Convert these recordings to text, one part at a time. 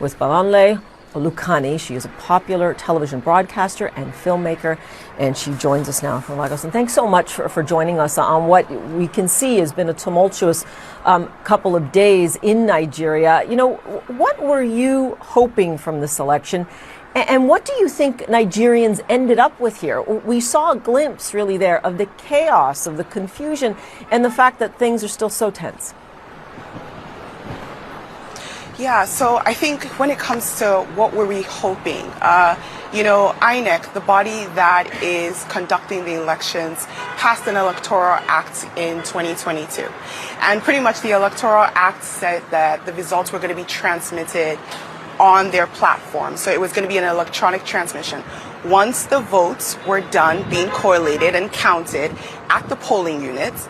with Balanle Olukani. She is a popular television broadcaster and filmmaker, and she joins us now from Lagos. And thanks so much for joining us on what we can see has been a tumultuous couple of days in Nigeria. You know, what were you hoping from this election? And what do you think Nigerians ended up with here? We saw a glimpse, really, there of the chaos, of the confusion, and the fact that things are still so tense. Yeah, so I think when it comes to what were we hoping, INEC, the body that is conducting the elections, passed an electoral act in 2022. And pretty much the electoral act said that the results were going to be transmitted on their platform. So it was going to be an electronic transmission. Once the votes were done being correlated and counted at the polling units,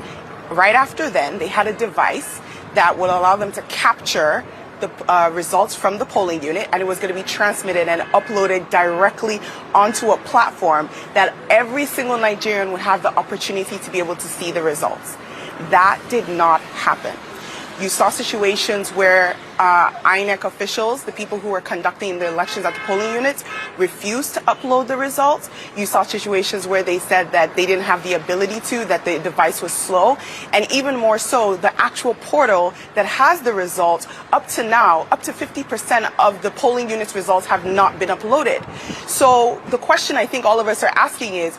right after then, they had a device that would allow them to capture the results from the polling unit, and it was going to be transmitted and uploaded directly onto a platform that every single Nigerian would have the opportunity to be able to see the results. That did not happen. You saw situations where INEC officials, the people who were conducting the elections at the polling units, refused to upload the results. You saw situations where they said that they didn't have the ability to, that the device was slow. And even more so, the actual portal that has the results, up to now, up to 50% of the polling units' results have not been uploaded. So the question I think all of us are asking is,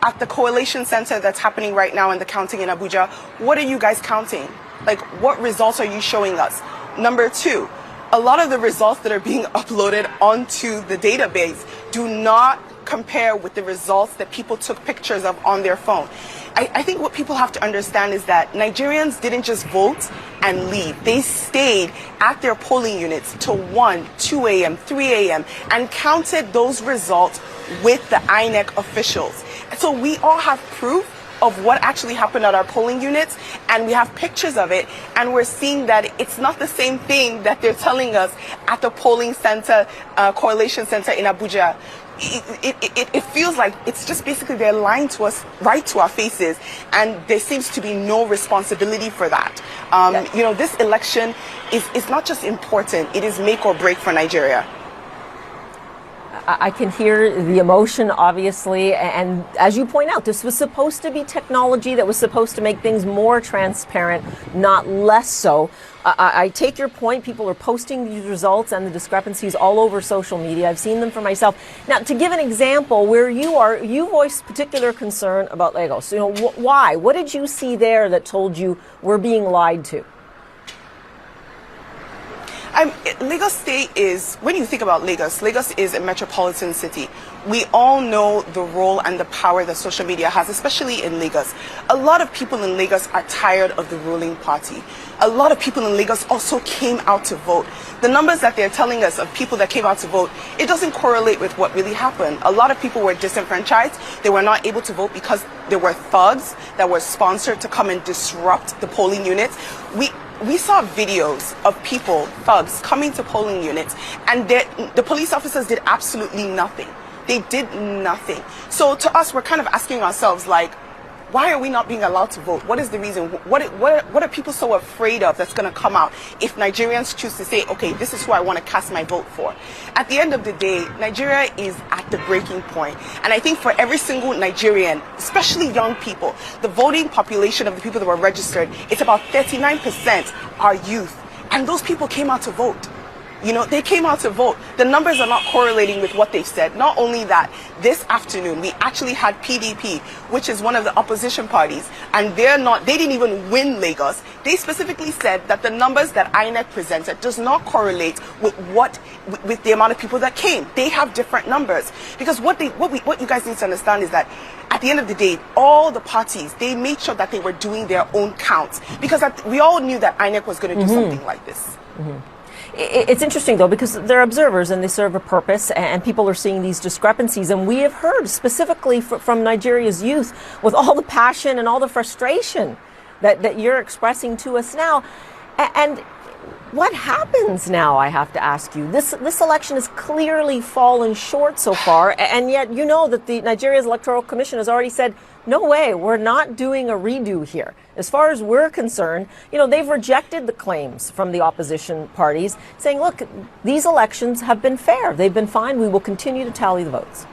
at the collation center that's happening right now in the counting in Abuja, what are you guys counting? Like, what results are you showing us? Number two, a lot of the results that are being uploaded onto the database do not compare with the results that people took pictures of on their phone. I think what people have to understand is that Nigerians didn't just vote and leave. They stayed at their polling units till 1, 2 a.m., 3 a.m. and counted those results with the INEC officials. So we all have proof of what actually happened at our polling units, and we have pictures of it, and we're seeing that it's not the same thing that they're telling us at the polling center, correlation center in Abuja. It feels like it's just basically they're lying to us right to our faces, and there seems to be no responsibility for that. This election is not just important, it is make or break for Nigeria. I can hear the emotion, obviously, and as you point out, this was supposed to be technology that was supposed to make things more transparent, not less so. I take your point. People are posting these results and the discrepancies all over social media. I've seen them for myself. Now, to give an example, where you are, you voiced particular concern about Lagos. Why? What did you see there that told you we're being lied to? Lagos State is, when you think about Lagos, Lagos is a metropolitan city. We all know the role and the power that social media has, especially in Lagos. A lot of people in Lagos are tired of the ruling party. A lot of people in Lagos also came out to vote. The numbers that they're telling us of people that came out to vote, it doesn't correlate with what really happened. A lot of people were disenfranchised. They were not able to vote because there were thugs that were sponsored to come and disrupt the polling units. We saw videos of people, thugs, coming to polling units, and the police officers did absolutely nothing. They did nothing. So to us, we're kind of asking ourselves, like, why are we not being allowed to vote? What is the reason? What are people so afraid of that's going to come out if Nigerians choose to say, okay, this is who I want to cast my vote for? At the end of the day, Nigeria is at the breaking point. And I think for every single Nigerian, especially young people, the voting population of the people that were registered, it's about 39% are youth. And those people came out to vote. They came out to vote. The numbers are not correlating with what they've said. Not only that, this afternoon, we actually had PDP, which is one of the opposition parties, and they didn't even win Lagos. They specifically said that the numbers that INEC presented does not correlate with the amount of people that came. They have different numbers. Because what you guys need to understand is that at the end of the day, all the parties, they made sure that they were doing their own counts. Because we all knew that INEC was going to do something like this. It's interesting, though, because they're observers and they serve a purpose, and people are seeing these discrepancies. And we have heard specifically from Nigeria's youth, with all the passion and all the frustration that you're expressing to us now. And What happens now, I have to ask you? This election has clearly fallen short so far, and yet you know that the Nigeria's Electoral Commission has already said, no way, we're not doing a redo here. As far as we're concerned, they've rejected the claims from the opposition parties, saying, look, these elections have been fair. They've been fine. We will continue to tally the votes.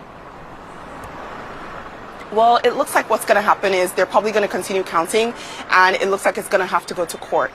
Well, it looks like what's going to happen is they're probably going to continue counting, and it looks like it's going to have to go to court,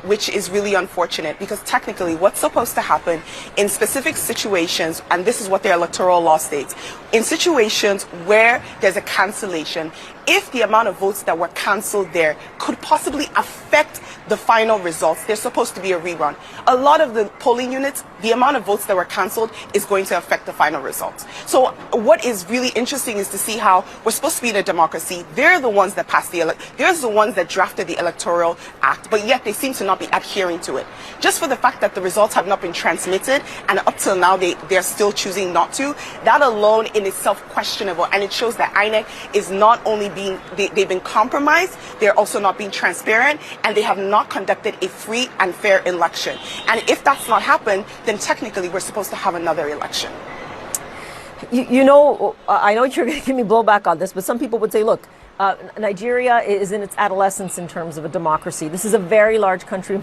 which is really unfortunate, because technically what's supposed to happen in specific situations, and this is what their electoral law states, in situations where there's a cancellation, if the amount of votes that were cancelled there could possibly affect the final results, there's supposed to be a rerun. A lot of the polling units, the amount of votes that were cancelled is going to affect the final results. So what is really interesting is to see how we're supposed to be in a democracy. They're the ones that passed they're the ones that drafted the Electoral Act, but yet they seem to not be adhering to it. Just for the fact that the results have not been transmitted, and up till now they're still choosing not to, that alone in itself questionable, and it shows that INEC is not only they've been compromised, they're also not being transparent, and they have not conducted a free and fair election. And if that's not happened, then technically we're supposed to have another election. I know you're going to give me blowback on this, but some people would say, look, Nigeria is in its adolescence in terms of a democracy. This is a very large country.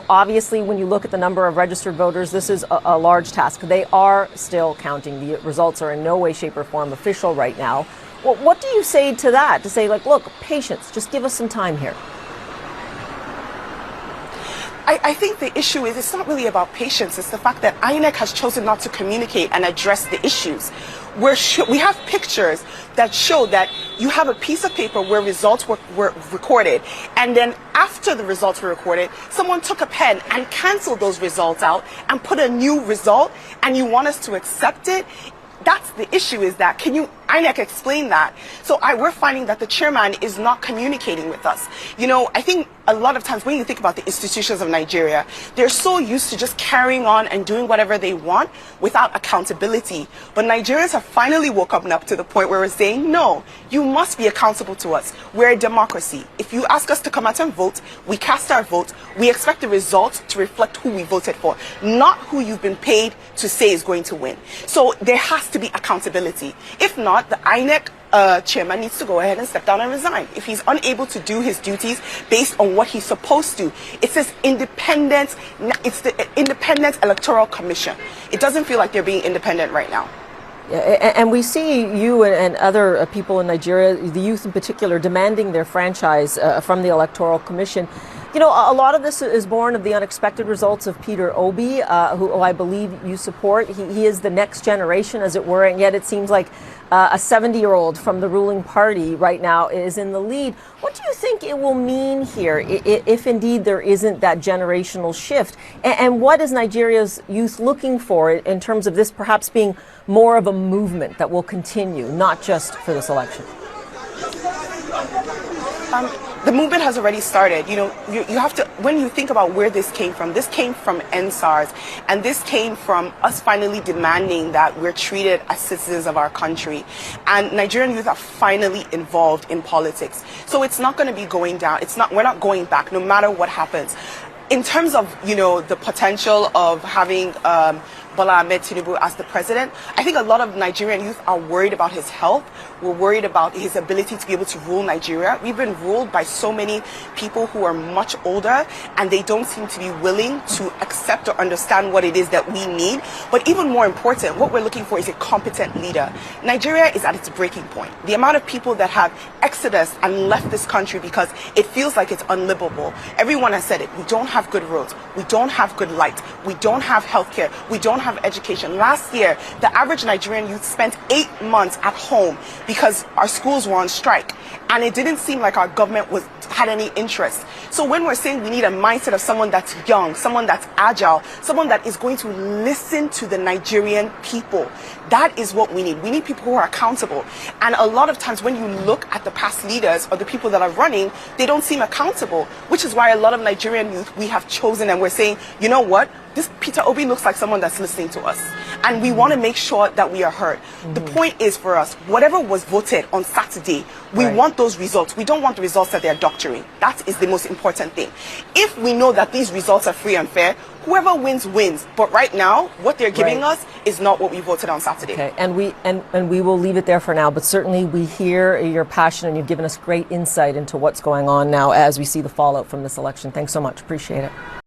Obviously, when you look at the number of registered voters, this is a large task. They are still counting. The results are in no way, shape, or form official right now. Well, what do you say to that? To say, like, look, patience, just give us some time here. I think the issue is it's not really about patience. It's the fact that INEC has chosen not to communicate and address the issues. We have pictures that show that you have a piece of paper where results were recorded, and then after the results were recorded, someone took a pen and canceled those results out and put a new result, and you want us to accept it? That's the issue, is that, can you, INEC, explain that? So we're finding that the chairman is not communicating with us. I think a lot of times when you think about the institutions of Nigeria, they're so used to just carrying on and doing whatever they want without accountability. But Nigerians have finally woken up to the point where we're saying, no, you must be accountable to us. We're a democracy. If you ask us to come out and vote, we cast our vote. We expect the results to reflect who we voted for, not who you've been paid to say is going to win. So there has to be accountability. If not, the INEC chairman needs to go ahead and step down and resign. If he's unable to do his duties based on what he's supposed to, it's the Independent Electoral Commission. It doesn't feel like they're being independent right now. And we see you and other people in Nigeria, the youth in particular, demanding their franchise from the Electoral Commission. A lot of this is born of the unexpected results of Peter Obi, who I believe you support. He is the next generation, as it were, and yet it seems like a 70-year-old from the ruling party right now is in the lead. What do you think it will mean here if indeed there isn't that generational shift? And what is Nigeria's youth looking for in terms of this perhaps being more of a movement that will continue, not just for this election? The movement has already started. You have to, when you think about where this came from NSARS, and this came from us finally demanding that we're treated as citizens of our country. And Nigerian youth are finally involved in politics. So it's not going to be going down. We're not going back, no matter what happens. In terms of, the potential of having Bola Ahmed Tinubu as the president, I think a lot of Nigerian youth are worried about his health. We're worried about his ability to be able to rule Nigeria. We've been ruled by so many people who are much older, and they don't seem to be willing to accept or understand what it is that we need. But even more important, what we're looking for is a competent leader. Nigeria is at its breaking point. The amount of people that have exodus and left this country because it feels like it's unlivable. Everyone has said it. We don't have good roads. We don't have good light. We don't have healthcare. We don't have education. Last year, the average Nigerian youth spent 8 months at home because our schools were on strike, and it didn't seem like our government had any interest. So when we're saying we need a mindset of someone that's young, someone that's agile, someone that is going to listen to the Nigerian people, that is what we need. We need people who are accountable. And a lot of times when you look at the past leaders or the people that are running, they don't seem accountable, which is why a lot of Nigerian youth we have chosen, and we're saying, you know what? This Peter Obi looks like someone that's listening to us. and we want to make sure that we are heard. The point is for us, whatever was voted on Saturday, we want those results. We don't want the results that they're doctoring. That is the most important thing. If we know that these results are free and fair, whoever wins, wins. But right now, what they're giving us is not what we voted on Saturday. Okay, and we will leave it there for now, but certainly we hear your passion, and you've given us great insight into what's going on now as we see the fallout from this election. Thanks so much. Appreciate it.